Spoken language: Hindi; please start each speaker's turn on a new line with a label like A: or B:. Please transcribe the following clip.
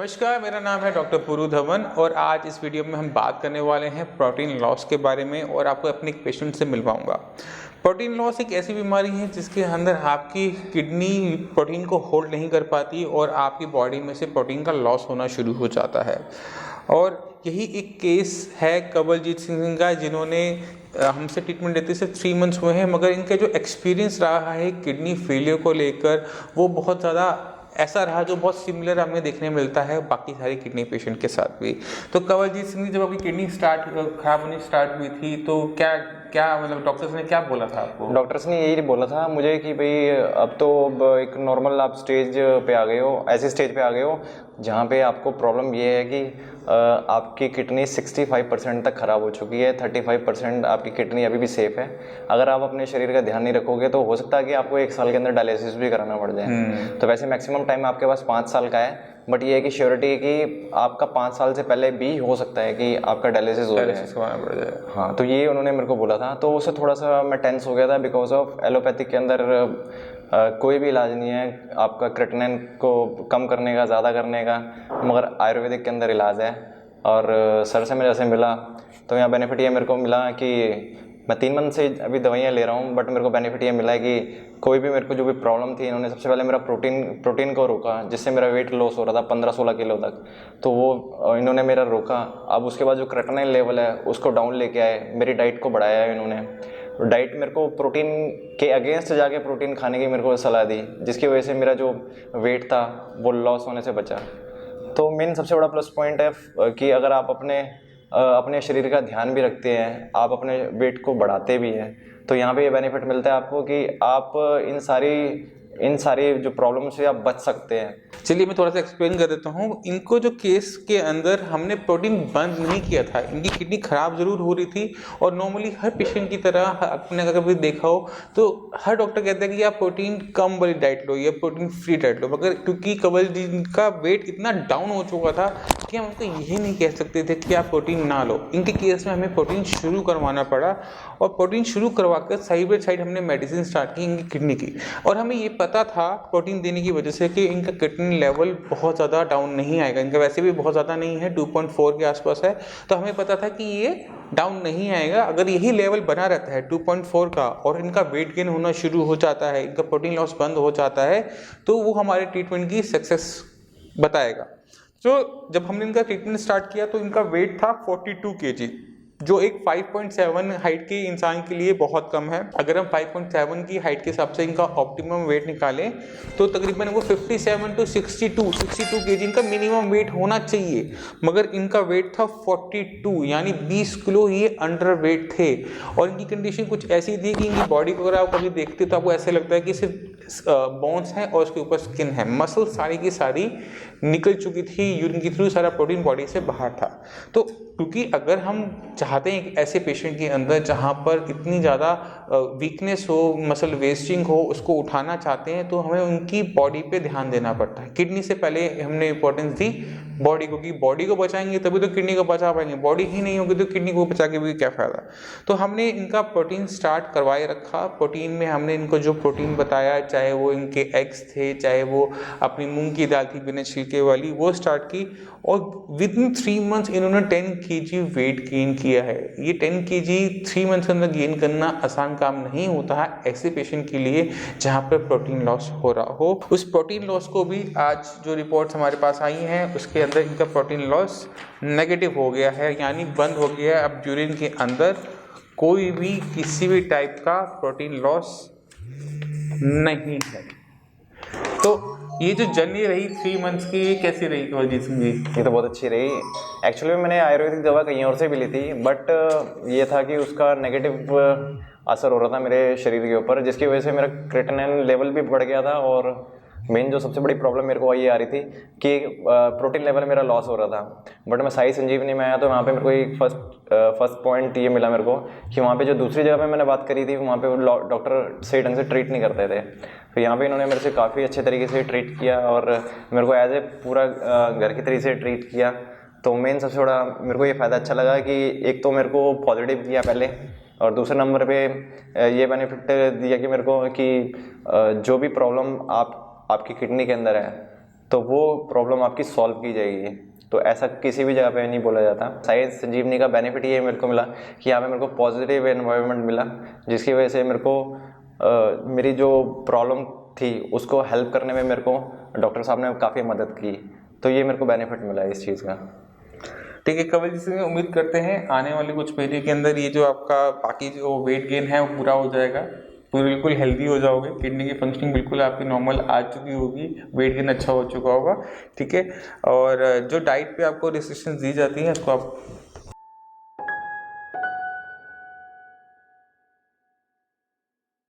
A: नमस्कार, मेरा नाम है डॉक्टर पुरु धवन और आज इस वीडियो में हम बात करने वाले हैं प्रोटीन लॉस के बारे में और आपको अपने एक पेशेंट से मिलवाऊंगा। प्रोटीन लॉस एक ऐसी बीमारी है जिसके अंदर आपकी किडनी प्रोटीन को होल्ड नहीं कर पाती और आपकी बॉडी में से प्रोटीन का लॉस होना शुरू हो जाता है। और यही एक केस है कवलजीत सिंह का, जिन्होंने हमसे ट्रीटमेंट लेते सिर्फ 3 मंथ्स हुए हैं, मगर इनका जो एक्सपीरियंस रहा है किडनी फेलियर को लेकर वो बहुत ज़्यादा ऐसा रहा जो बहुत सिमिलर हमें देखने मिलता है बाकी सारे किडनी पेशेंट के साथ भी। तो कवलजीत सिंह, जब आपकी किडनी खराब होनी स्टार्ट हुई थी तो क्या क्या मतलब डॉक्टर्स ने क्या बोला था आपको?
B: डॉक्टर्स ने यही बोला था मुझे कि भाई अब एक नॉर्मल आप स्टेज पे आ गए हो, ऐसे स्टेज पे आ गए हो जहाँ पे आपको प्रॉब्लम ये है कि आपकी किडनी 65% तक ख़राब हो चुकी है, 35% आपकी किडनी अभी भी सेफ़ है। अगर आप अपने शरीर का ध्यान नहीं रखोगे तो हो सकता है कि आपको 1 साल के अंदर डायलिसिस भी कराना पड़ जाए। तो वैसे मैक्सिमम टाइम आपके पास 5 साल का है, बट ये है कि श्योरिटी है कि आपका 5 साल से पहले भी हो सकता है कि आपका डायलिसिस हो जाए। हाँ, तो ये उन्होंने मेरे को बोला था, तो उससे थोड़ा सा मैं टेंस हो गया था बिकॉज ऑफ एलोपैथिक के अंदर कोई भी इलाज नहीं है आपका क्रेटिनिन को कम करने का, ज़्यादा करने का, मगर आयुर्वेदिक के अंदर इलाज है। और सर से मैं जैसे मिला तो यहाँ बेनिफिट ये मेरे को मिला कि मैं 3 मंथ से अभी दवाइयाँ ले रहा हूँ, बट मेरे को बेनिफिट ये मिला है कि कोई भी मेरे को जो भी प्रॉब्लम थी, इन्होंने सबसे पहले मेरा प्रोटीन को रोका, जिससे मेरा वेट लॉस हो रहा था 15-16 किलो तक, तो वो इन्होंने मेरा रोका। अब उसके बाद जो क्रेटिनिन लेवल है उसको डाउन लेके आए, मेरी डाइट को बढ़ाया है इन्होंने। डाइट मेरे को प्रोटीन के अगेंस्ट जाके प्रोटीन खाने की मेरे को सलाह दी, जिसकी वजह से मेरा जो वेट था वो लॉस होने से बचा। तो मेन सबसे बड़ा प्लस पॉइंट है कि अगर आप अपने शरीर का ध्यान भी रखते हैं, आप अपने वेट को बढ़ाते भी हैं, तो यहाँ पे ये बेनिफिट मिलता है आपको कि आप इन सारी जो प्रॉब्लम से आप बच सकते हैं।
A: चलिए मैं थोड़ा सा एक्सप्लेन कर देता हूँ। इनको जो केस के अंदर हमने प्रोटीन बंद नहीं किया था, इनकी किडनी खराब जरूर हो रही थी और नॉर्मली हर पेशेंट की तरह आपने अगर कभी देखा हो तो हर डॉक्टर कहता है कि आप प्रोटीन कम वाली डाइट लो या प्रोटीन फ्री डाइट लो, मगर क्योंकि कवलजीत का वेट इतना डाउन हो चुका था कि हम उनको यही नहीं कह सकते थे कि आप प्रोटीन ना लो। इनके केस में हमें प्रोटीन शुरू करवाना पड़ा और प्रोटीन शुरू करवा कर साइड बाई साइड हमने मेडिसिन स्टार्ट की इनकी किडनी की। और हमें ये पता था प्रोटीन देने की वजह से कि इनका किडनी लेवल बहुत ज़्यादा डाउन नहीं आएगा, इनका वैसे भी बहुत ज़्यादा नहीं है, 2.4 के आसपास है, तो हमें पता था कि ये डाउन नहीं आएगा। अगर यही लेवल बना रहता है 2.4 का और इनका वेट गेन होना शुरू हो जाता है, इनका प्रोटीन लॉस बंद हो जाता है, तो वो हमारे ट्रीटमेंट की सक्सेस बताएगा। तो जब हमने इनका ट्रीटमेंट स्टार्ट किया तो इनका वेट था 42 kg, जो एक 5.7 हाइट के इंसान के लिए बहुत कम है। अगर हम 5.7 की हाइट के हिसाब से इनका ऑप्टिमम वेट निकालें तो तकरीबन वो 57 to 62 kg इनका मिनिमम वेट होना चाहिए, मगर इनका वेट था 42, यानी 20 किलो ये अंडर वेट थे। और इनकी कंडीशन कुछ ऐसी थी कि इनकी बॉडी को अगर आप कभी देखते तो आपको ऐसे लगता है कि सिर्फ बोन्स हैं और उसके ऊपर स्किन है, मसल सारी की सारी निकल चुकी थी, यूरिन के थ्रू सारा प्रोटीन बॉडी से बाहर था। तो क्योंकि अगर हम चाहते हैं कि ऐसे पेशेंट के अंदर जहाँ पर इतनी ज़्यादा वीकनेस हो, मसल वेस्टिंग हो, उसको उठाना चाहते हैं तो हमें उनकी बॉडी पे ध्यान देना पड़ता है। किडनी से पहले हमने इंपॉर्टेंस दी बॉडी को, कि बॉडी को बचाएंगे तभी तो किडनी को बचा पाएंगे, बॉडी ही नहीं होगी तो किडनी को बचा के भी क्या फ़ायदा। तो हमने इनका प्रोटीन स्टार्ट करवाए रखा। प्रोटीन में हमने इनको जो प्रोटीन बताया, चाहे वो इनके एग्स थे, चाहे वो अपनी मूंग की दाल थी बिना छिलके वाली, वो स्टार्ट की। और विद इन 3 मंथ्स इन्होंने 10 kg वेट गेन किया है। ये 10 kg 3 मंथ्स के अंदर गेन करना आसान काम नहीं होता है ऐसे पेशेंट के लिए जहाँ पर प्रोटीन लॉस हो रहा हो। उस प्रोटीन लॉस को भी आज जो रिपोर्ट्स हमारे पास आई हैं उसके अंदर इनका प्रोटीन लॉस नेगेटिव हो गया है, यानी बंद हो गया है। अब यूरिन के अंदर कोई भी किसी भी टाइप का प्रोटीन लॉस नहीं है। तो ये जो जर्नी रही 3 मंथ्स की, ये कैसी रही कवलजीत सिंह जी?
B: ये तो बहुत अच्छी रही। एक्चुअली में मैंने आयुर्वेदिक दवा कहीं और से भी ली थी, बट ये था कि उसका नेगेटिव असर हो रहा था मेरे शरीर के ऊपर, जिसकी वजह से मेरा क्रेटिनिन लेवल भी बढ़ गया था। और मेन जो सबसे बड़ी प्रॉब्लम मेरे को ये आ रही थी कि प्रोटीन लेवल मेरा लॉस हो रहा था। बट मैं साई संजीवनी में आया तो वहाँ पे मेरे को एक फर्स्ट पॉइंट ये मिला मेरे को कि वहाँ पे जो दूसरी जगह पे मैंने बात करी थी वहाँ पे वो डॉक्टर सही ढंग से ट्रीट नहीं करते थे। तो यहाँ पे इन्होंने मेरे से काफ़ी अच्छे तरीके से ट्रीट किया और मेरे को एज ए पूरा घर की तरीके से ट्रीट किया। तो मेन सबसे बड़ा मेरे को ये फ़ायदा अच्छा लगा कि एक तो मेरे को पॉजिटिव किया पहले, और दूसरे नंबर पे ये बेनिफिट दिया कि मेरे को कि जो भी प्रॉब्लम आपकी किडनी के अंदर है तो वो प्रॉब्लम आपकी सॉल्व की जाएगी। तो ऐसा किसी भी जगह पे नहीं बोला जाता। साई संजीवनी का बेनिफिट ये मेरे को मिला कि यहाँ पे मेरे को पॉजिटिव एनवायरनमेंट मिला, जिसकी वजह से मेरे को मेरी जो प्रॉब्लम थी उसको हेल्प करने में मेरे को डॉक्टर साहब ने काफ़ी मदद की। तो ये मेरे को बेनिफिट मिला इस चीज़ का।
A: ठीक है कवल जी से उम्मीद करते हैं आने वाले कुछ महीने के अंदर ये जो आपका बाकी जो वेट गेन है वो पूरा हो जाएगा, बिल्कुल हेल्दी हो जाओगे, किडनी की फंक्शनिंग बिल्कुल आपकी नॉर्मल आ चुकी होगी, वेट गेन अच्छा हो चुका होगा। ठीक है, और जो डाइट पे आपको रिस्ट्रिक्शंस दी जाती हैं उसको आप